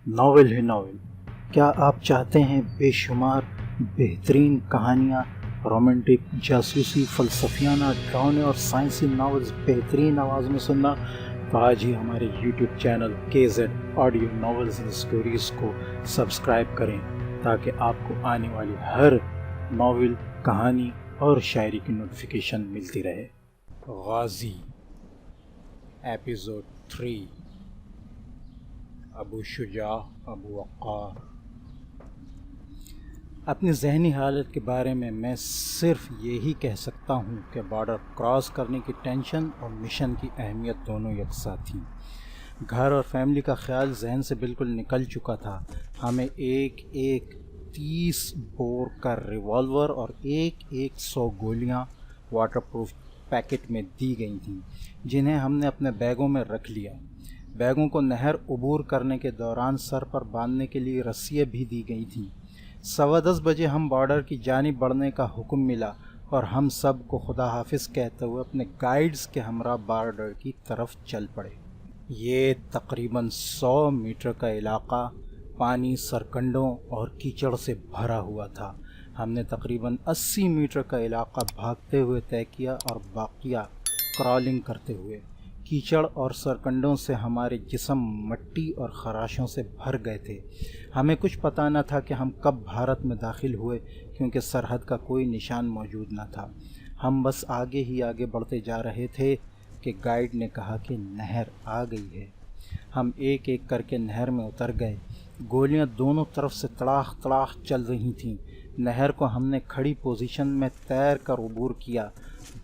Novel ہے novel. کیا آپ چاہتے ہیں بے شمار بہترین کہانیاں، رومانٹک، جاسوسی، فلسفیانہ، ڈراؤنے اور سائنسی ناولز بہترین آواز میں سننا؟ تو آج ہی ہمارے YouTube channel KZ audio novels and stories کو سبسکرائب کریں تاکہ آپ کو آنے والی ہر ناول، کہانی اور شاعری کی نوٹیفیکیشن ملتی رہے۔ غازی ایپیسوڈ 3، ابو شجاع ابو وقار۔ اپنی ذہنی حالت کے بارے میں صرف یہی کہہ سکتا ہوں کہ بارڈر کراس کرنے کی ٹینشن اور مشن کی اہمیت دونوں یکساں تھیں۔ گھر اور فیملی کا خیال ذہن سے بالکل نکل چکا تھا۔ ہمیں ایک 30 بور کا ریوالور اور ایک 100 گولیاں واٹر پروف پیکٹ میں دی گئی تھیں، جنہیں ہم نے اپنے بیگوں میں رکھ لیا۔ بیگوں کو نہر عبور کرنے کے دوران سر پر باندھنے کے لیے رسیاں بھی دی گئی تھیں۔ 10:15 بجے ہم بارڈر کی جانب بڑھنے کا حکم ملا اور ہم سب کو خدا حافظ کہتے ہوئے اپنے گائیڈز کے ہمراہ بارڈر کی طرف چل پڑے۔ یہ تقریباً 100 میٹر کا علاقہ پانی، سرکنڈوں اور کیچڑ سے بھرا ہوا تھا۔ ہم نے تقریباً 80 میٹر کا علاقہ بھاگتے ہوئے طے کیا اور باقیہ کرالنگ کرتے ہوئے۔ کیچڑ اور سرکنڈوں سے ہمارے جسم مٹی اور خراشوں سے بھر گئے تھے۔ ہمیں کچھ پتہ نہ تھا کہ ہم کب بھارت میں داخل ہوئے، کیونکہ سرحد کا کوئی نشان موجود نہ تھا۔ ہم بس آگے ہی آگے بڑھتے جا رہے تھے کہ گائیڈ نے کہا کہ نہر آ گئی ہے۔ ہم ایک ایک کر کے نہر میں اتر گئے۔ گولیاں دونوں طرف سے تڑاخ تڑاخ چل رہی تھیں۔ نہر کو ہم نے کھڑی پوزیشن میں تیر کر عبور کیا۔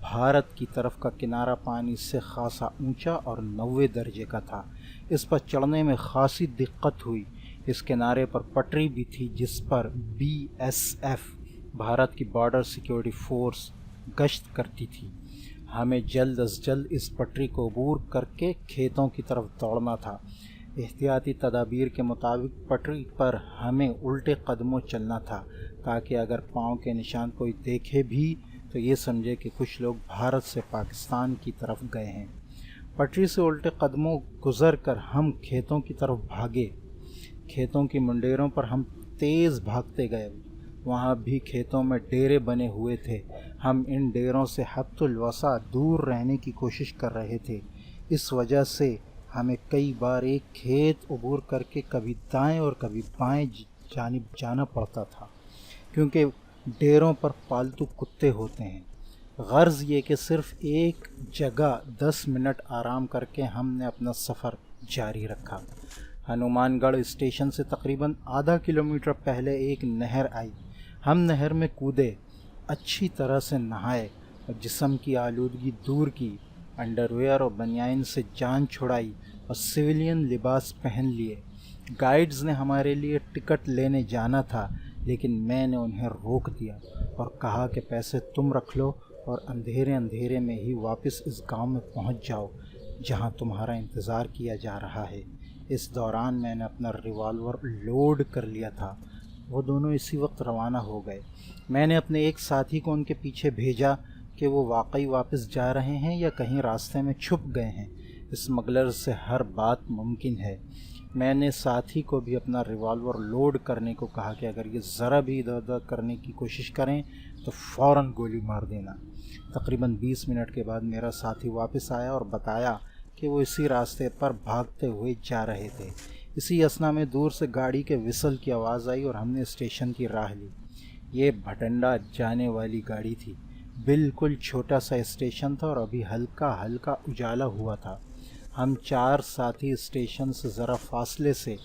بھارت کی طرف کا کنارہ پانی سے خاصا اونچا اور 90 درجے کا تھا۔ اس پر چڑھنے میں خاصی دقت ہوئی۔ اس کنارے پر پٹری بھی تھی جس پر BSF بھارت کی بارڈر سیکیورٹی فورس گشت کرتی تھی۔ ہمیں جلد از جلد اس پٹری کو عبور کر کے کھیتوں کی طرف دوڑنا تھا۔ احتیاطی تدابیر کے مطابق پٹری پر ہمیں الٹے قدموں چلنا تھا تاکہ اگر پاؤں کے نشان کوئی دیکھے بھی تو یہ سمجھے کہ کچھ لوگ بھارت سے پاکستان کی طرف گئے ہیں۔ پٹری سے الٹے قدموں گزر کر ہم کھیتوں کی طرف بھاگے۔ کھیتوں کی منڈیروں پر ہم تیز بھاگتے گئے۔ وہاں بھی کھیتوں میں ڈیرے بنے ہوئے تھے۔ ہم ان ڈیروں سے حد الوسع دور رہنے کی کوشش کر رہے تھے۔ اس وجہ سے ہمیں کئی بار ایک کھیت عبور کر کے کبھی دائیں اور کبھی بائیں جانب جانا پڑتا تھا، کیونکہ ڈیروں پر پالتو کتے ہوتے ہیں۔ غرض یہ کہ صرف ایک جگہ 10 منٹ آرام کر کے ہم نے اپنا سفر جاری رکھا۔ ہنومان گڑھ اسٹیشن سے تقریباً آدھا کلومیٹر پہلے ایک نہر آئی۔ ہم نہر میں کودے، اچھی طرح سے نہائے اور جسم کی آلودگی دور کی۔ انڈرویئر اور بنیان سے جان چھڑائی اور سویلین لباس پہن لیے۔ گائیڈز نے ہمارے لیے ٹکٹ لینے جانا تھا، لیکن میں نے انہیں روک دیا اور کہا کہ پیسے تم رکھ لو اور اندھیرے میں ہی واپس اس گاؤں میں پہنچ جاؤ جہاں تمہارا انتظار کیا جا رہا ہے۔ اس دوران میں نے اپنا ریوالور لوڈ کر لیا تھا۔ وہ دونوں اسی وقت روانہ ہو گئے۔ میں نے اپنے ایک ساتھی کو ان کے پیچھے بھیجا کہ وہ واقعی واپس جا رہے ہیں یا کہیں راستے میں چھپ گئے ہیں۔ اسمگلرز سے ہر بات ممکن ہے۔ میں نے ساتھی کو بھی اپنا ریوالور لوڈ کرنے کو کہا کہ اگر یہ ذرا بھی ادھر ادھر کرنے کی کوشش کریں تو فوراً گولی مار دینا۔ تقریباً 20 منٹ کے بعد میرا ساتھی واپس آیا اور بتایا کہ وہ اسی راستے پر بھاگتے ہوئے جا رہے تھے۔ اسی اثنا میں دور سے گاڑی کے وسل کی آواز آئی اور ہم نے اسٹیشن کی راہ لی۔ یہ بھٹنڈا جانے والی گاڑی تھی۔ بالکل چھوٹا سا اسٹیشن تھا اور ابھی ہلکا ہلکا اجالا ہوا تھا۔ ہم 4 ساتھی اسٹیشن سے ذرا فاصلے سے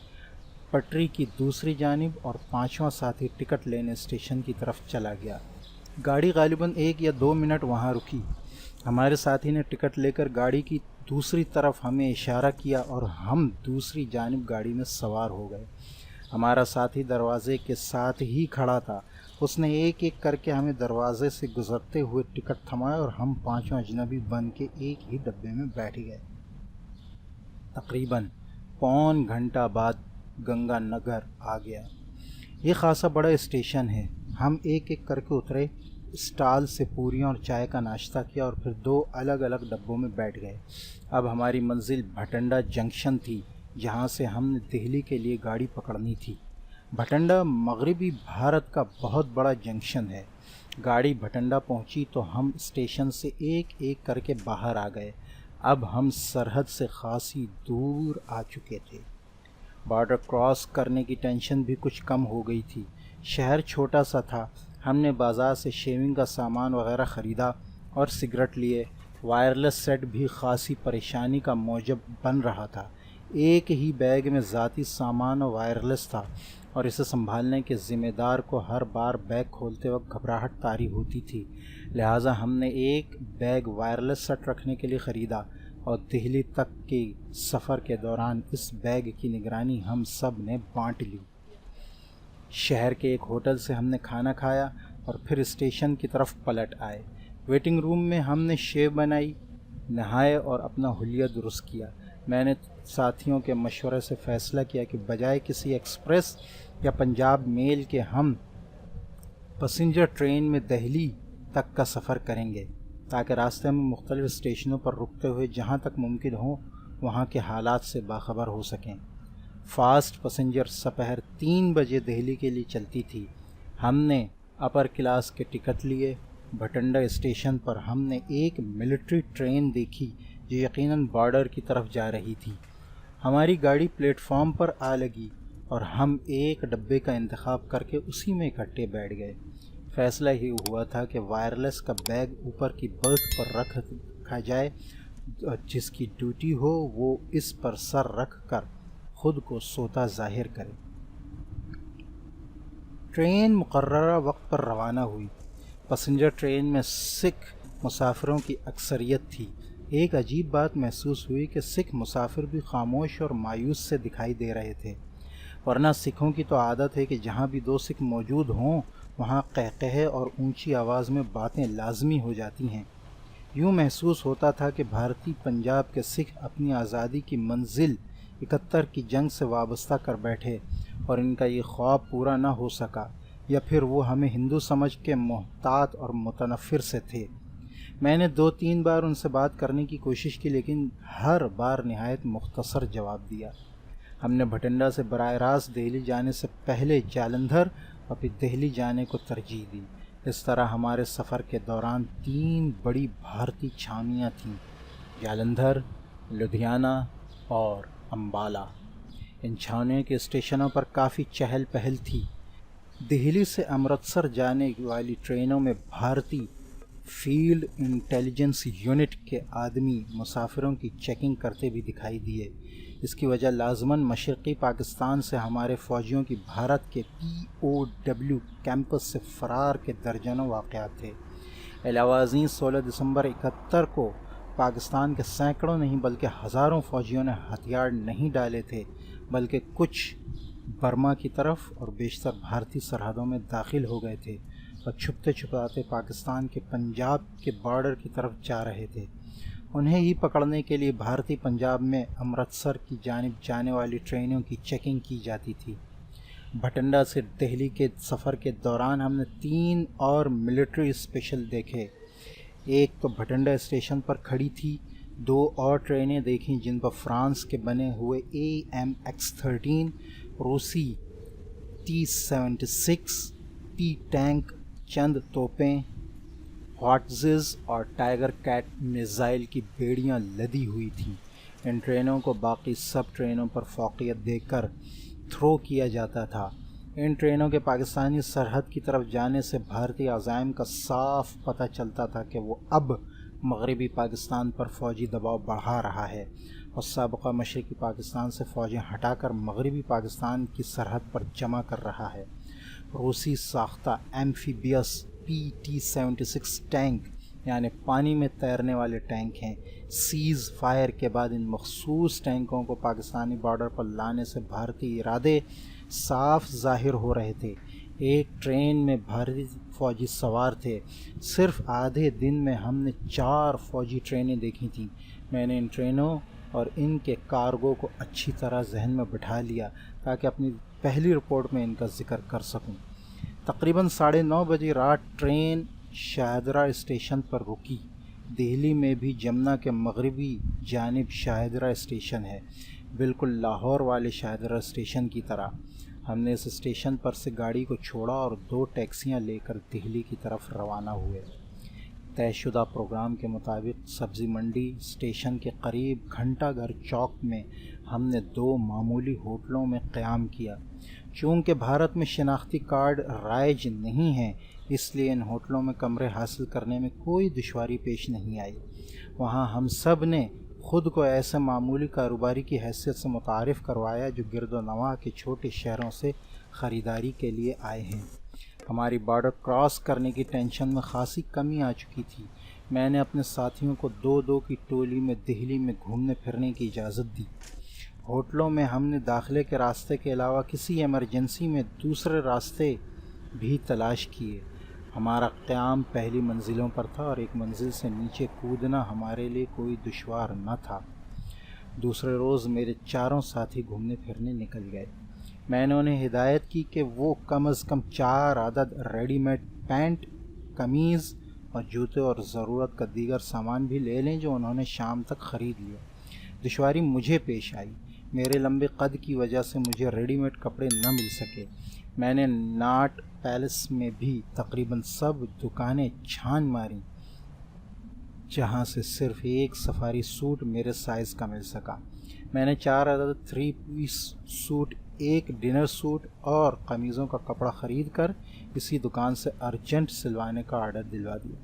پٹری کی دوسری جانب اور 5واں ساتھی ٹکٹ لینے اسٹیشن کی طرف چلا گیا۔ گاڑی غالباً 1 یا 2 منٹ وہاں رکی۔ ہمارے ساتھی نے ٹکٹ لے کر گاڑی کی دوسری طرف ہمیں اشارہ کیا اور ہم دوسری جانب گاڑی میں سوار ہو گئے۔ ہمارا ساتھی دروازے کے ساتھ ہی کھڑا تھا۔ اس نے ایک ایک کر کے ہمیں دروازے سے گزرتے ہوئے ٹکٹ تھمایا اور ہم 5 اجنبی بن کے ایک ہی ڈبے میں بیٹھ گئے۔ تقریباً پون گھنٹہ بعد گنگا نگر آ گیا۔ یہ خاصا بڑا اسٹیشن ہے۔ ہم ایک ایک کر کے اترے، اسٹال سے پوریاں اور چائے کا ناشتہ کیا اور پھر 2 الگ الگ ڈبوں میں بیٹھ گئے۔ اب ہماری منزل بھٹنڈا جنکشن تھی۔ جہاں سے ہم نے دہلی کے لیے گاڑی پکڑنی تھی۔ بھٹنڈا مغربی بھارت کا بہت بڑا جنکشن ہے۔ گاڑی بھٹنڈا پہنچی تو ہم اسٹیشن سے ایک ایک کر کے باہر آ گئے۔ اب ہم سرحد سے خاصی دور آ چکے تھے۔ بارڈر کراس کرنے کی ٹینشن بھی کچھ کم ہو گئی تھی۔ شہر چھوٹا سا تھا۔ ہم نے بازار سے شیونگ کا سامان وغیرہ خریدا اور سگریٹ لیے۔ وائرلیس سیٹ بھی خاصی پریشانی کا موجب بن رہا تھا۔ ایک ہی بیگ میں ذاتی سامان وائرلیس تھا اور اسے سنبھالنے کے ذمہ دار کو ہر بار بیگ کھولتے وقت گھبراہٹ طاری ہوتی تھی، لہٰذا ہم نے ایک بیگ وائرلیس سیٹ رکھنے کے لیے خریدا اور دہلی تک کے سفر کے دوران اس بیگ کی نگرانی ہم سب نے بانٹ لی۔ شہر کے ایک ہوٹل سے ہم نے کھانا کھایا اور پھر اسٹیشن کی طرف پلٹ آئے۔ ویٹنگ روم میں ہم نے شیو بنائی، نہائے اور اپنا حلیہ درست کیا۔ میں نے ساتھیوں کے مشورے سے فیصلہ کیا کہ بجائے کسی ایکسپریس یا پنجاب میل کے ہم پیسنجر ٹرین میں دہلی تک کا سفر کریں گے، تاکہ راستے میں مختلف اسٹیشنوں پر رکتے ہوئے جہاں تک ممکن ہو وہاں کے حالات سے باخبر ہو سکیں۔ فاسٹ پیسنجر سپہر 3 بجے دہلی کے لیے چلتی تھی۔ ہم نے اپر کلاس کے ٹکٹ لیے۔ بھٹنڈا اسٹیشن پر ہم نے ایک ملٹری ٹرین دیکھی جو یقیناً بارڈر کی طرف جا رہی تھی۔ ہماری گاڑی پلیٹ فارم پر آ لگی اور ہم ایک ڈبے کا انتخاب کر کے اسی میں اکٹھے بیٹھ گئے۔ فیصلہ ہی ہوا تھا کہ وائرلیس کا بیگ اوپر کی برتھ پر رکھا جائے اور جس کی ڈیوٹی ہو وہ اس پر سر رکھ کر خود کو سوتا ظاہر کرے۔ ٹرین مقررہ وقت پر روانہ ہوئی۔ پیسنجر ٹرین میں سکھ مسافروں کی اکثریت تھی۔ ایک عجیب بات محسوس ہوئی کہ سکھ مسافر بھی خاموش اور مایوس سے دکھائی دے رہے تھے، ورنہ سکھوں کی تو عادت ہے کہ جہاں بھی 2 سکھ موجود ہوں وہاں قہقہے اور اونچی آواز میں باتیں لازمی ہو جاتی ہیں۔ یوں محسوس ہوتا تھا کہ بھارتی پنجاب کے سکھ اپنی آزادی کی منزل 71 کی جنگ سے وابستہ کر بیٹھے اور ان کا یہ خواب پورا نہ ہو سکا، یا پھر وہ ہمیں ہندو سمجھ کے محتاط اور متنفر سے تھے۔ میں نے 2-3 بار ان سے بات کرنے کی کوشش کی، لیکن ہر بار نہایت مختصر جواب دیا۔ ہم نے بھٹنڈا سے براہ راست دہلی جانے سے پہلے جالندھر اور پھر دہلی جانے کو ترجیح دی۔ اس طرح ہمارے سفر کے دوران 3 بڑی بھارتی چھاؤنیاں تھیں: جالندھر، لدھیانہ اور امبالہ۔ ان چھاؤنیوں کے اسٹیشنوں پر کافی چہل پہل تھی۔ دہلی سے امرتسر جانے والی ٹرینوں میں بھارتی فیلڈ انٹیلیجنس یونٹ کے آدمی مسافروں کی چیکنگ کرتے بھی دکھائی دیے۔ اس کی وجہ لازماً مشرقی پاکستان سے ہمارے فوجیوں کی بھارت کے POW کیمپس سے فرار کے درجنوں واقعات تھے۔ علاوہ ازیں 16 دسمبر 71 کو پاکستان کے سینکڑوں نہیں بلکہ ہزاروں فوجیوں نے ہتھیار نہیں ڈالے تھے، بلکہ کچھ برما کی طرف اور بیشتر بھارتی سرحدوں میں داخل ہو گئے تھے اور چھپتے چھپاتے پاکستان کے پنجاب کے بارڈر کی طرف جا رہے تھے۔ انہیں ہی پکڑنے کے لیے بھارتی پنجاب میں امرتسر کی جانب جانے والی ٹرینوں کی چیکنگ کی جاتی تھی۔ بھٹنڈا سے دہلی کے سفر کے دوران ہم نے 3 اور ملٹری اسپیشل دیکھے۔ ایک تو بھٹنڈا اسٹیشن پر کھڑی تھی، 2 اور ٹرینیں دیکھیں جن پر فرانس کے بنے ہوئے AMX-13 روسی T-76 T ٹینک، چند توپیں، ہاٹزز اور ٹائیگر کیٹ میزائل کی بیڑیاں لدی ہوئی تھیں۔ ان ٹرینوں کو باقی سب ٹرینوں پر فوقیت دے کر تھرو کیا جاتا تھا۔ ان ٹرینوں کے پاکستانی سرحد کی طرف جانے سے بھارتی عزائم کا صاف پتہ چلتا تھا کہ وہ اب مغربی پاکستان پر فوجی دباؤ بڑھا رہا ہے اور سابقہ مشرقی پاکستان سے فوجیں ہٹا کر مغربی پاکستان کی سرحد پر جمع کر رہا ہے۔ روسی ساختہ ایمفیبیس PT-76 ٹینک، یعنی پانی میں تیرنے والے ٹینک ہیں۔ سیز فائر کے بعد ان مخصوص ٹینکوں کو پاکستانی بارڈر پر لانے سے بھارتی ارادے صاف ظاہر ہو رہے تھے۔ ایک ٹرین میں بھارتی فوجی سوار تھے۔ صرف آدھے دن میں ہم نے 4 فوجی ٹرینیں دیکھی تھیں۔ میں نے ان ٹرینوں اور ان کے کارگو کو اچھی طرح ذہن میں بٹھا لیا تاکہ اپنی پہلی رپورٹ میں ان کا ذکر کر سکوں۔ تقریباً 9:30 بجے رات ٹرین شاہدرہ اسٹیشن پر رکی۔ دہلی میں بھی جمنا کے مغربی جانب شاہدرہ اسٹیشن ہے۔ بالکل لاہور والے شاہدرہ اسٹیشن کی طرح۔ ہم نے اس اسٹیشن پر سے گاڑی کو چھوڑا اور 2 ٹیکسیاں لے کر دہلی کی طرف روانہ ہوئے۔ طے شدہ پروگرام کے مطابق سبزی منڈی اسٹیشن کے قریب گھنٹہ گھر چوک میں ہم نے 2 معمولی ہوٹلوں میں قیام کیا۔ چونکہ بھارت میں شناختی کارڈ رائج نہیں ہیں، اس لیے ان ہوٹلوں میں کمرے حاصل کرنے میں کوئی دشواری پیش نہیں آئی۔ وہاں ہم سب نے خود کو ایسے معمولی کاروباری کی حیثیت سے متعارف کروایا جو گرد و نواح کے چھوٹے شہروں سے خریداری کے لیے آئے ہیں۔ ہماری بارڈر کراس کرنے کی ٹینشن میں خاصی کمی آ چکی تھی۔ میں نے اپنے ساتھیوں کو 2-2 کی ٹولی میں دہلی میں گھومنے پھرنے کی اجازت دی۔ ہوٹلوں میں ہم نے داخلے کے راستے کے علاوہ کسی ایمرجنسی میں دوسرے راستے بھی تلاش کیے۔ ہمارا قیام پہلی منزلوں پر تھا اور ایک منزل سے نیچے کودنا ہمارے لیے کوئی دشوار نہ تھا۔ دوسرے روز میرے 4 ساتھی گھومنے پھرنے نکل گئے۔ میں نے انہیں ہدایت کی کہ وہ کم از کم 4 عدد ریڈی میڈ پینٹ، قمیض اور جوتے اور ضرورت کا دیگر سامان بھی لے لیں جو انہوں نے شام تک خرید لیا۔ دشواری مجھے پیش آئی۔ میرے لمبے قد کی وجہ سے مجھے ریڈی میڈ کپڑے نہ مل سکے۔ میں نے ناٹ پیلس میں بھی تقریباً سب دکانیں چھان ماریں جہاں سے صرف ایک سفاری سوٹ میرے سائز کا مل سکا۔ میں نے 4 عدد 3 پیس سوٹ، ایک ڈنر سوٹ اور قمیضوں کا کپڑا خرید کر اسی دکان سے ارجنٹ سلوانے کا آرڈر دلوا دیا۔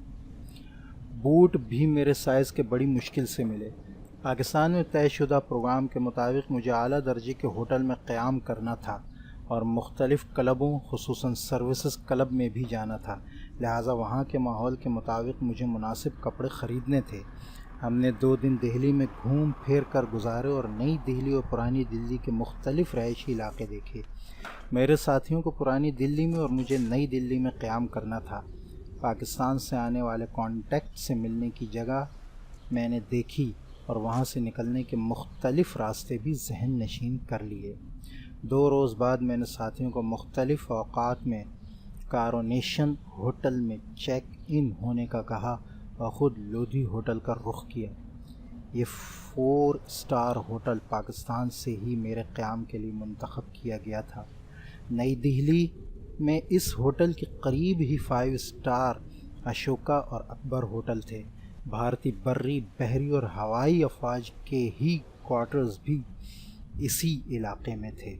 بوٹ بھی میرے سائز کے بڑی مشکل سے ملے۔ پاکستان میں طے شدہ پروگرام کے مطابق مجھے اعلیٰ درجے کے ہوٹل میں قیام کرنا تھا اور مختلف کلبوں خصوصاً سروسز کلب میں بھی جانا تھا، لہٰذا وہاں کے ماحول کے مطابق مجھے مناسب کپڑے خریدنے تھے۔ ہم نے 2 دن دہلی میں گھوم پھر کر گزارے اور نئی دہلی اور پرانی دلی کے مختلف رہائشی علاقے دیکھے۔ میرے ساتھیوں کو پرانی دلی میں اور مجھے نئی دلی میں قیام کرنا تھا۔ پاکستان سے آنے والے کانٹیکٹ سے ملنے کی جگہ میں نے دیکھی اور وہاں سے نکلنے کے مختلف راستے بھی ذہن نشین کر لیے۔ 2 روز بعد میں نے ساتھیوں کو مختلف اوقات میں کارونیشن ہوٹل میں چیک ان ہونے کا کہا اور خود لودھی ہوٹل کا رخ کیا۔ یہ 4 اسٹار ہوٹل پاکستان سے ہی میرے قیام کے لیے منتخب کیا گیا تھا۔ نئی دہلی میں اس ہوٹل کے قریب ہی 5 اسٹار اشوکا اور اکبر ہوٹل تھے۔ بھارتی بری، بحری اور ہوائی افواج کے ہی کوارٹرز بھی اسی علاقے میں تھے۔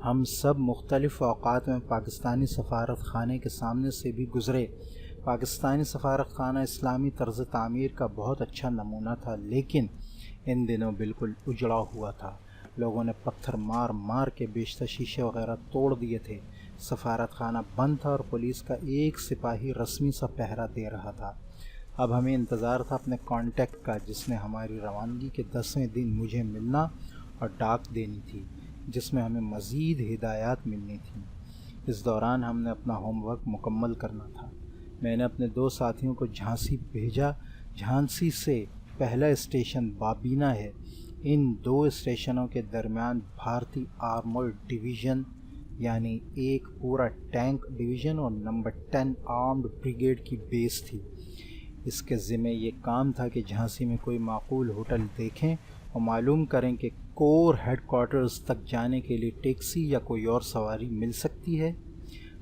ہم سب مختلف اوقات میں پاکستانی سفارت خانے کے سامنے سے بھی گزرے۔ پاکستانی سفارت خانہ اسلامی طرز تعمیر کا بہت اچھا نمونہ تھا، لیکن ان دنوں بالکل اجڑا ہوا تھا۔ لوگوں نے پتھر مار مار کے بیشتر شیشے وغیرہ توڑ دیے تھے۔ سفارت خانہ بند تھا اور پولیس کا ایک سپاہی رسمی سا پہرا دے رہا تھا۔ اب ہمیں انتظار تھا اپنے کانٹیکٹ کا، جس نے ہماری روانگی کے 10ویں دن مجھے ملنا اور ڈاک دینی تھی، جس میں ہمیں مزید ہدایات ملنی تھیں۔ اس دوران ہم نے اپنا ہوم ورک مکمل کرنا تھا۔ میں نے اپنے 2 ساتھیوں کو جھانسی بھیجا۔ جھانسی سے پہلا اسٹیشن بابینہ ہے۔ ان 2 اسٹیشنوں کے درمیان بھارتی آرمرڈ ڈویژن یعنی ایک پورا ٹینک ڈویژن اور نمبر 10 آرمڈ بریگیڈ کی بیس تھی۔ اس کے ذمہ یہ کام تھا کہ جھانسی میں کوئی معقول ہوٹل دیکھیں اور معلوم کریں کہ کور ہیڈ کوارٹرز تک جانے کے لیے ٹیکسی یا کوئی اور سواری مل سکتی ہے۔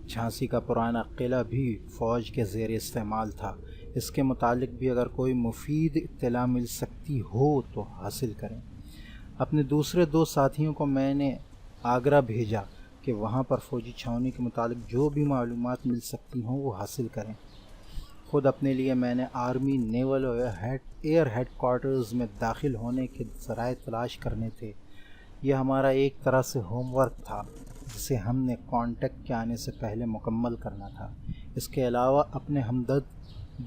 جھانسی کا پرانا قلعہ بھی فوج کے زیر استعمال تھا۔ اس کے متعلق بھی اگر کوئی مفید اطلاع مل سکتی ہو تو حاصل کریں۔ اپنے دوسرے 2 ساتھیوں کو میں نے آگرہ بھیجا کہ وہاں پر فوجی چھاؤنی کے متعلق جو بھی معلومات مل سکتی ہوں وہ حاصل کریں۔ خود اپنے لیے میں نے آرمی نیول اور ایئر ہیڈ کوارٹرز میں داخل ہونے کے ذرائع تلاش کرنے تھے۔ یہ ہمارا ایک طرح سے ہوم ورک تھا جسے ہم نے کانٹیکٹ کے آنے سے پہلے مکمل کرنا تھا۔ اس کے علاوہ اپنے ہمدرد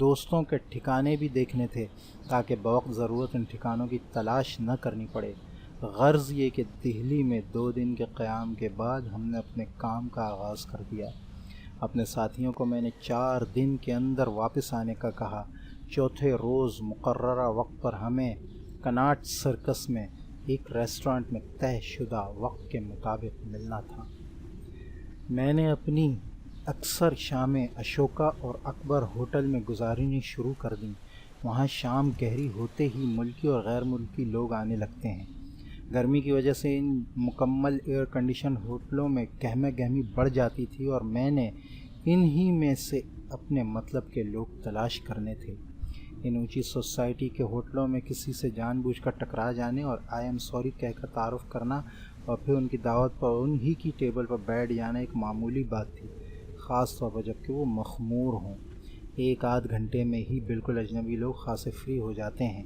دوستوں کے ٹھکانے بھی دیکھنے تھے تاکہ بوقت ضرورت ان ٹھکانوں کی تلاش نہ کرنی پڑے۔ غرض یہ کہ دہلی میں 2 دن کے قیام کے بعد ہم نے اپنے کام کا آغاز کر دیا۔ اپنے ساتھیوں کو میں نے 4 دن کے اندر واپس آنے کا کہا۔ چوتھے روز مقررہ وقت پر ہمیں کناٹ سرکس میں ایک ریسٹورانٹ میں طے شدہ وقت کے مطابق ملنا تھا۔ میں نے اپنی اکثر شامیں اشوکا اور اکبر ہوٹل میں گزارنی شروع کر دیں۔ وہاں شام گہری ہوتے ہی ملکی اور غیر ملکی لوگ آنے لگتے ہیں۔ گرمی کی وجہ سے ان مکمل ایئر کنڈیشن ہوٹلوں میں گہمہ گہمی بڑھ جاتی تھی اور میں نے انہی میں سے اپنے مطلب کے لوگ تلاش کرنے تھے۔ ان اونچی سوسائٹی کے ہوٹلوں میں کسی سے جان بوجھ کر ٹکرا جانے اور آئی ایم سوری کہہ کر تعارف کرنا اور پھر ان کی دعوت پر انہی کی ٹیبل پر بیٹھ جانا ایک معمولی بات تھی، خاص طور پر جب کہ وہ مخمور ہوں۔ ایک آدھ گھنٹے میں ہی بالکل اجنبی لوگ خاصے فری ہو جاتے ہیں۔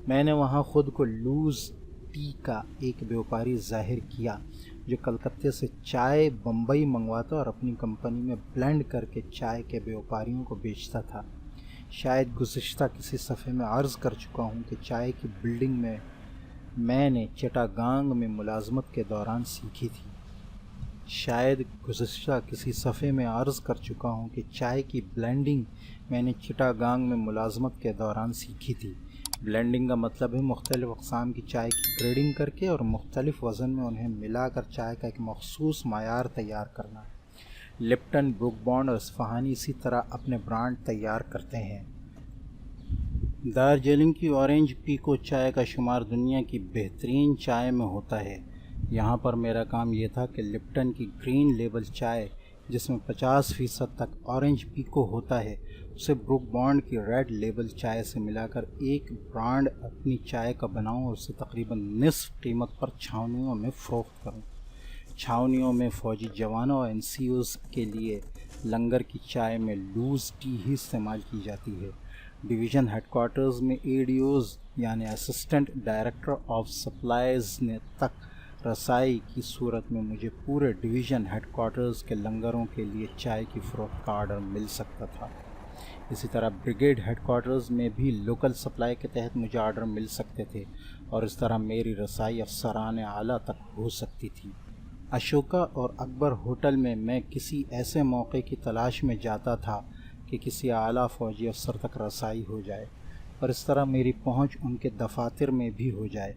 میں نے وہاں خود کو لوز ٹی کا ایک بیوپاری ظاہر کیا جو کلکتے سے چائے بمبئی منگواتا اور اپنی کمپنی میں بلینڈ کر کے چائے کے بیوپاریوں کو بیچتا تھا۔ شاید گزشتہ کسی صفحے میں عرض کر چکا ہوں کہ چائے کی بلڈنگ میں نے چٹاگانگ میں ملازمت کے دوران سیکھی تھی۔ بلینڈنگ کا مطلب ہے مختلف اقسام کی چائے کی گریڈنگ کر کے اور مختلف وزن میں انہیں ملا کر چائے کا ایک مخصوص معیار تیار کرنا۔ لپٹن، بروک بانڈ اور اصفہانی اسی طرح اپنے برانڈ تیار کرتے ہیں۔ دارجلنگ کی اورنج پیکو چائے کا شمار دنیا کی بہترین چائے میں ہوتا ہے۔ یہاں پر میرا کام یہ تھا کہ لپٹن کی گرین لیبل چائے جس میں 50% تک اورنج پیکو ہوتا ہے اسے بروک بانڈ کی ریڈ لیبل چائے سے ملا کر ایک برانڈ اپنی چائے کا بناؤں اور اسے تقریباً نصف قیمت پر چھاؤنیوں میں فروخت کروں۔ چھاؤنیوں میں فوجی جوانوں اور NCOs کے لیے لنگر کی چائے میں لوز ٹی ہی استعمال کی جاتی ہے۔ ڈویژن ہیڈ کوارٹرز میں ADOs یعنی اسسٹنٹ ڈائریکٹر آف سپلائز نے تک رسائی کی صورت میں مجھے پورے ڈویژن ہیڈ کوارٹرز کے لنگروں کے لیے چائے کی فروخت کا آرڈر مل سکتا تھا۔ اسی طرح بریگیڈ ہیڈ کوارٹرز میں بھی لوکل سپلائی کے تحت مجھے آرڈر مل سکتے تھے اور اس طرح میری رسائی افسران اعلیٰ تک ہو سکتی تھی۔ اشوکا اور اکبر ہوٹل میں کسی ایسے موقع کی تلاش میں جاتا تھا کہ کسی اعلیٰ فوجی افسر تک رسائی ہو جائے اور اس طرح میری پہنچ ان کے دفاتر میں بھی ہو جائے،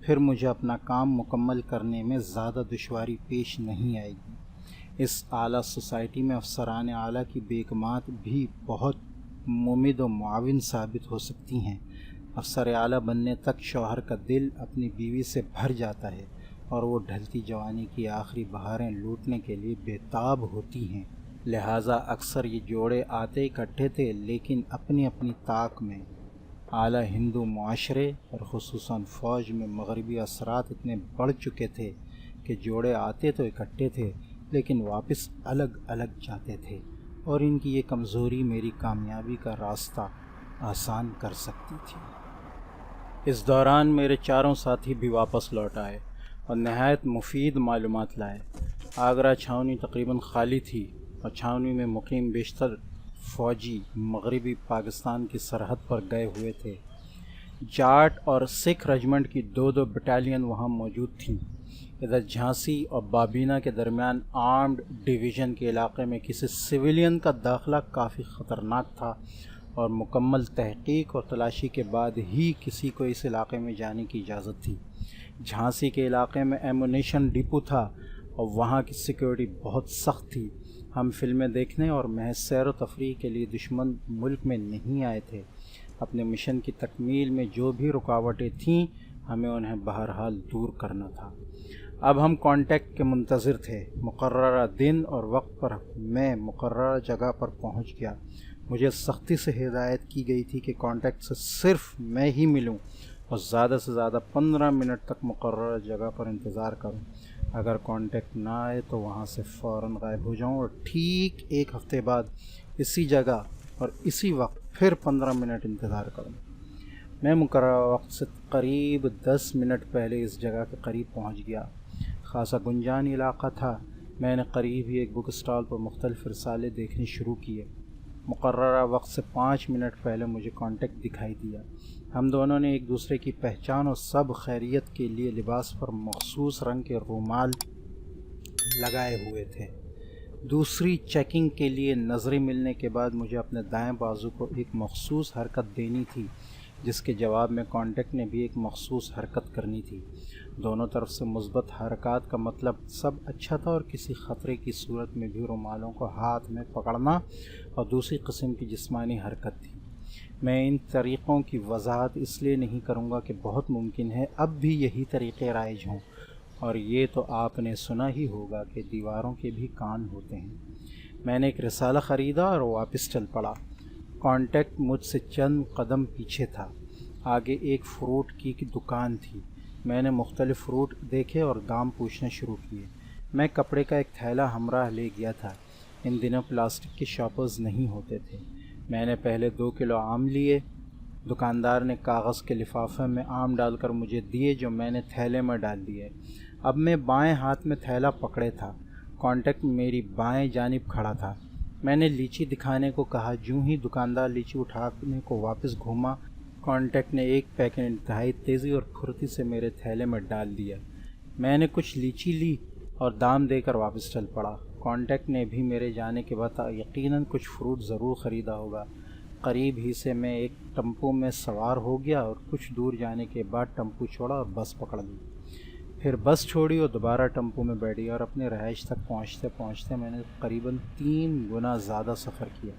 پھر مجھے اپنا کام مکمل کرنے میں زیادہ دشواری پیش نہیں آئے گی۔ اس اعلیٰ سوسائٹی میں افسران اعلیٰ کی بیگمات بھی بہت ممد و معاون ثابت ہو سکتی ہیں۔ افسر اعلیٰ بننے تک شوہر کا دل اپنی بیوی سے بھر جاتا ہے اور وہ ڈھلتی جوانی کی آخری بہاریں لوٹنے کے لیے بےتاب ہوتی ہیں۔ لہٰذا اکثر یہ جوڑے آتے اکٹھے تھے لیکن اپنی اپنی طاق میں۔ اعلیٰ ہندو معاشرے اور خصوصاً فوج میں مغربی اثرات اتنے بڑھ چکے تھے کہ جوڑے آتے تو اکٹھے تھے لیکن واپس الگ الگ جاتے تھے، اور ان کی یہ کمزوری میری کامیابی کا راستہ آسان کر سکتی تھی۔ اس دوران میرے چاروں ساتھی بھی واپس لوٹ آئے اور نہایت مفید معلومات لائے۔ آگرہ چھاؤنی تقریباً خالی تھی اور چھاؤنی میں مقیم بیشتر فوجی مغربی پاکستان کی سرحد پر گئے ہوئے تھے۔ جاٹ اور سکھ رجمنٹ کی 2 بٹالین وہاں موجود تھیں۔ ادھر جھانسی اور بابینہ کے درمیان آرمڈ ڈویژن کے علاقے میں کسی سویلین کا داخلہ کافی خطرناک تھا اور مکمل تحقیق اور تلاشی کے بعد ہی کسی کو اس علاقے میں جانے کی اجازت تھی۔ جھانسی کے علاقے میں ایمونیشن ڈپو تھا اور وہاں کی سیکیورٹی بہت سخت تھی۔ ہم فلمیں دیکھنے اور محض سیر و تفریح کے لیے دشمن ملک میں نہیں آئے تھے۔ اپنے مشن کی تکمیل میں جو بھی رکاوٹیں تھیں ہمیں انہیں بہرحال دور کرنا تھا۔ اب ہم کانٹیکٹ کے منتظر تھے۔ مقررہ دن اور وقت پر میں مقررہ جگہ پر پہنچ گیا۔ مجھے سختی سے ہدایت کی گئی تھی کہ کانٹیکٹ سے صرف میں ہی ملوں اور زیادہ سے زیادہ 15 منٹ تک مقررہ جگہ پر انتظار کروں۔ اگر کانٹیکٹ نہ آئے تو وہاں سے فوراً غائب ہو جاؤں اور ٹھیک 1 ہفتے بعد اسی جگہ اور اسی وقت پھر 15 منٹ انتظار کروں۔ میں مقررہ وقت سے قریب 10 منٹ پہلے اس جگہ کے قریب پہنچ گیا۔ خاصا گنجان علاقہ تھا۔ میں نے قریب ہی ایک بک اسٹال پر مختلف رسالے دیکھنے شروع کیے۔ مقررہ وقت سے 5 منٹ پہلے مجھے کانٹیکٹ دکھائی دیا۔ ہم دونوں نے ایک دوسرے کی پہچان اور سب خیریت کے لیے لباس پر مخصوص رنگ کے رومال لگائے ہوئے تھے۔ دوسری چیکنگ کے لیے نظریں ملنے کے بعد مجھے اپنے دائیں بازو کو ایک مخصوص حرکت دینی تھی جس کے جواب میں کانٹیکٹ نے بھی ایک مخصوص حرکت کرنی تھی۔ دونوں طرف سے مثبت حرکات کا مطلب سب اچھا تھا اور کسی خطرے کی صورت میں بھی رومالوں کو ہاتھ میں پکڑنا اور دوسری قسم کی جسمانی حرکت تھی۔ میں ان طریقوں کی وضاحت اس لیے نہیں کروں گا کہ بہت ممکن ہے اب بھی یہی طریقے رائج ہوں، اور یہ تو آپ نے سنا ہی ہوگا کہ دیواروں کے بھی کان ہوتے ہیں۔ میں نے ایک رسالہ خریدا اور واپس چل پڑا۔ کانٹیکٹ مجھ سے چند قدم پیچھے تھا۔ آگے ایک فروٹ کی دکان تھی۔ میں نے مختلف فروٹ دیکھے اور دام پوچھنا شروع کیے۔ میں کپڑے کا ایک تھیلا ہمراہ لے گیا تھا۔ ان دنوں پلاسٹک کے شاپرز نہیں ہوتے تھے۔ میں نے پہلے 2 کلو آم لیے۔ دکاندار نے کاغذ کے لفافے میں آم ڈال کر مجھے دیے، جو میں نے تھیلے میں ڈال دیے۔ اب میں بائیں ہاتھ میں تھیلا پکڑے تھا۔ کانٹیکٹ میری بائیں جانب کھڑا تھا۔ میں نے لیچی دکھانے کو کہا۔ جوں ہی دکاندار لیچی اٹھانے کو واپس گھوما، کانٹیکٹ نے ایک پیکٹ انتہائی تیزی اور پھرتی سے میرے تھیلے میں ڈال دیا۔ میں نے کچھ لیچی لی اور دام دے کر واپس چل پڑا۔ کانٹیکٹ نے بھی میرے جانے کے بعد یقیناً کچھ فروٹ ضرور خریدا ہوگا۔ قریب ہی سے میں ایک ٹمپو میں سوار ہو گیا اور کچھ دور جانے کے بعد ٹمپو چھوڑا اور بس پکڑ لی۔ پھر بس چھوڑی اور دوبارہ ٹمپو میں بیٹھی، اور اپنے رہائش تک پہنچتے پہنچتے میں نے تقریباً 3 گنا زیادہ سفر کیا،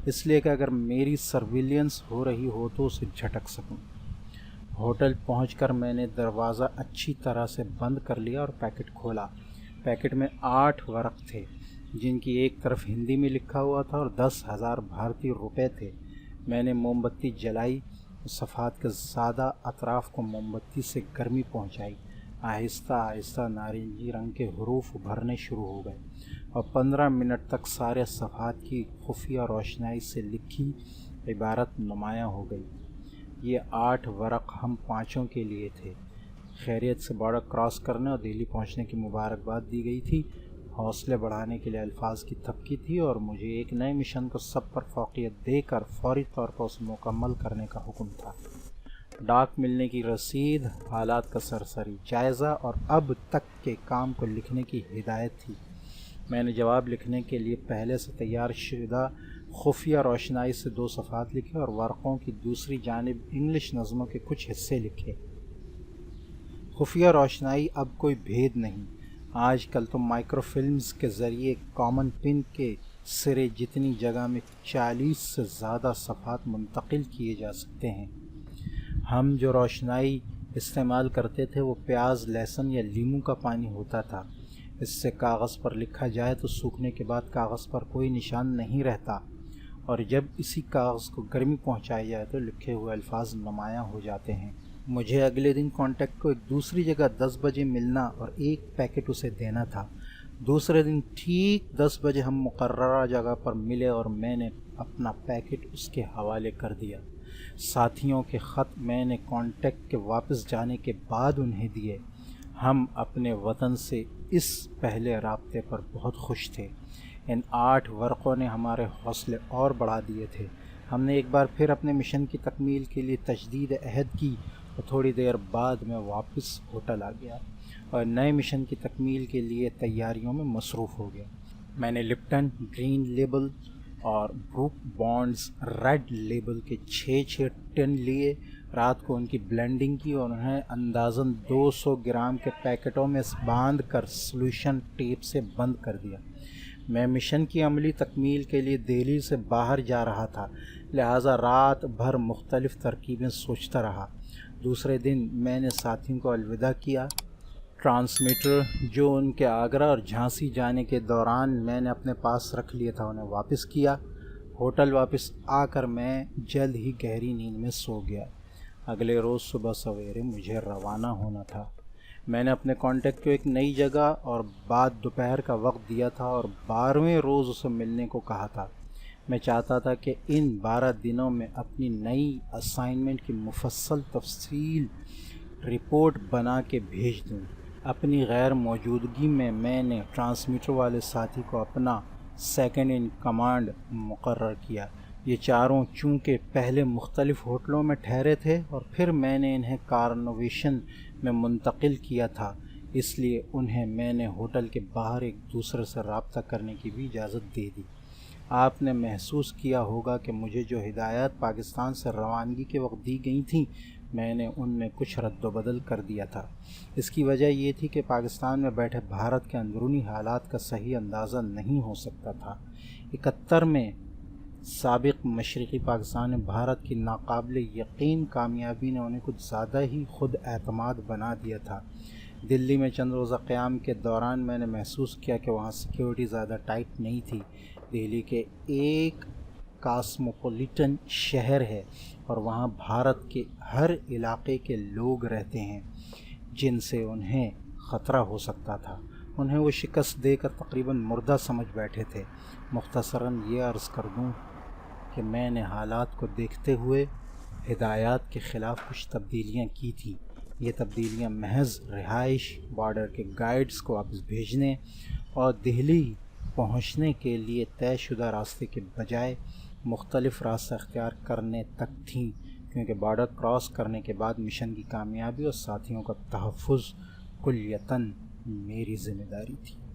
اس لیے کہ اگر میری سرویلنس ہو رہی ہو تو اسے جھٹک سکوں۔ ہوٹل پہنچ کر میں نے دروازہ اچھی طرح سے بند کر لیا اور پیکٹ کھولا۔ پیکٹ میں 8 ورق تھے، جن کی ایک طرف ہندی میں لکھا ہوا تھا اور 10,000 بھارتی روپے تھے۔ میں نے موم بتی جلائی، صفحات کے زیادہ اطراف کو موم بتی سے گرمی پہنچائی۔ آہستہ آہستہ نارنجی رنگ کے حروف ابھرنے شروع ہو گئے اور 15 منٹ تک سارے صفحات کی خفیہ روشنائی سے لکھی عبارت نمایاں ہو گئی۔ یہ 8 ورق ہم 5 کے لیے تھے۔ خیریت سے بارڈر کراس کرنے اور دہلی پہنچنے کی مبارکباد دی گئی تھی۔ حوصلے بڑھانے کے لیے الفاظ کی تھپکی تھی اور مجھے ایک نئے مشن کو سب پر فوقیت دے کر فوری طور پر اسے مکمل کرنے کا حکم تھا۔ ڈاک ملنے کی رسید، حالات کا سرسری جائزہ اور اب تک کے کام کو لکھنے کی ہدایت تھی۔ میں نے جواب لکھنے کے لیے پہلے سے تیار شدہ خفیہ روشنائی سے 2 صفحات لکھے اور ورقوں کی دوسری جانب انگلش نظموں کے کچھ حصے لکھے۔ خفیہ روشنائی اب کوئی بھید نہیں۔ آج کل تو مائکرو فلمز کے ذریعے کامن پن کے سرے جتنی جگہ میں 40 سے زیادہ صفحات منتقل کیے جا سکتے ہیں۔ ہم جو روشنائی استعمال کرتے تھے وہ پیاز، لہسن یا لیموں کا پانی ہوتا تھا۔ اس سے کاغذ پر لکھا جائے تو سوکھنے کے بعد کاغذ پر کوئی نشان نہیں رہتا، اور جب اسی کاغذ کو گرمی پہنچائی جائے تو لکھے ہوئے الفاظ نمایاں ہو جاتے ہیں۔ مجھے اگلے دن کانٹیکٹ کو ایک دوسری جگہ 10 بجے ملنا اور ایک پیکٹ اسے دینا تھا۔ دوسرے دن ٹھیک 10 بجے ہم مقررہ جگہ پر ملے اور میں نے اپنا پیکٹ اس کے حوالے کر دیا۔ ساتھیوں کے خط میں نے کانٹیکٹ کے واپس جانے کے بعد انہیں دیے۔ ہم اپنے وطن سے اس پہلے رابطے پر بہت خوش تھے۔ ان 8 ورقوں نے ہمارے حوصلے اور بڑھا دیے تھے۔ ہم نے ایک بار پھر اپنے مشن کی تکمیل کے لیے تجدید عہد کی اور تھوڑی دیر بعد میں واپس ہوٹل آ گیا اور نئے مشن کی تکمیل کے لیے تیاریوں میں مصروف ہو گیا۔ میں نے لپٹن گرین لیبل اور بروک بانڈز ریڈ لیبل کے 6 ٹن لیے۔ رات کو ان کی بلینڈنگ کی اور انہیں اندازاً 200 گرام کے پیکٹوں میں باندھ کر سلوشن ٹیپ سے بند کر دیا۔ میں مشن کی عملی تکمیل کے لیے دہلی سے باہر جا رہا تھا، لہٰذا رات بھر مختلف ترکیبیں سوچتا رہا۔ دوسرے دن میں نے ساتھیوں کو الوداع کیا۔ ٹرانسمیٹر جو ان کے آگرہ اور جھانسی جانے کے دوران میں نے اپنے پاس رکھ لیا تھا انہیں واپس کیا۔ ہوٹل واپس آ کر میں جلد ہی گہری نیند میں سو گیا۔ اگلے روز صبح سویرے مجھے روانہ ہونا تھا۔ میں نے اپنے کانٹیکٹ کو ایک نئی جگہ اور بعد دوپہر کا وقت دیا تھا اور 12ویں روز اسے ملنے کو کہا تھا۔ میں چاہتا تھا کہ ان 12 دنوں میں اپنی نئی اسائنمنٹ کی مفصل تفصیل رپورٹ بنا کے بھیج دوں۔ اپنی غیر موجودگی میں نے ٹرانسمیٹر والے ساتھی کو اپنا سیکنڈ ان کمانڈ مقرر کیا۔ یہ چاروں چونکہ پہلے مختلف ہوٹلوں میں ٹھہرے تھے اور پھر میں نے انہیں کارنویشن میں منتقل کیا تھا، اس لیے انہیں میں نے ہوٹل کے باہر ایک دوسرے سے رابطہ کرنے کی بھی اجازت دے دی۔ آپ نے محسوس کیا ہوگا کہ مجھے جو ہدایات پاکستان سے روانگی کے وقت دی گئی تھیں میں نے ان میں کچھ رد و بدل کر دیا تھا۔ اس کی وجہ یہ تھی کہ پاکستان میں بیٹھے بھارت کے اندرونی حالات کا صحیح اندازہ نہیں ہو سکتا تھا۔ 71 میں سابق مشرقی پاکستان میں بھارت کی ناقابل یقین کامیابی نے انہیں کچھ زیادہ ہی خود اعتماد بنا دیا تھا۔ دلی میں چند روزہ قیام کے دوران میں نے محسوس کیا کہ وہاں سیکیورٹی زیادہ ٹائٹ نہیں تھی۔ دہلی کے ایک کاسموپولیٹن شہر ہے اور وہاں بھارت کے ہر علاقے کے لوگ رہتے ہیں جن سے انہیں خطرہ ہو سکتا تھا۔ انہیں وہ شکست دے کر تقریباً مردہ سمجھ بیٹھے تھے۔ مختصراً یہ عرض کر دوں کہ میں نے حالات کو دیکھتے ہوئے ہدایات کے خلاف کچھ تبدیلیاں کی تھیں۔ یہ تبدیلیاں محض رہائش، بارڈر کے گائیڈز کو واپس بھیجنے اور دہلی پہنچنے کے لیے طے شدہ راستے کے بجائے مختلف راستہ اختیار کرنے تک تھیں، کیونکہ بارڈر کراس کرنے کے بعد مشن کی کامیابی اور ساتھیوں کا تحفظ کلیتاً میری ذمہ داری تھی۔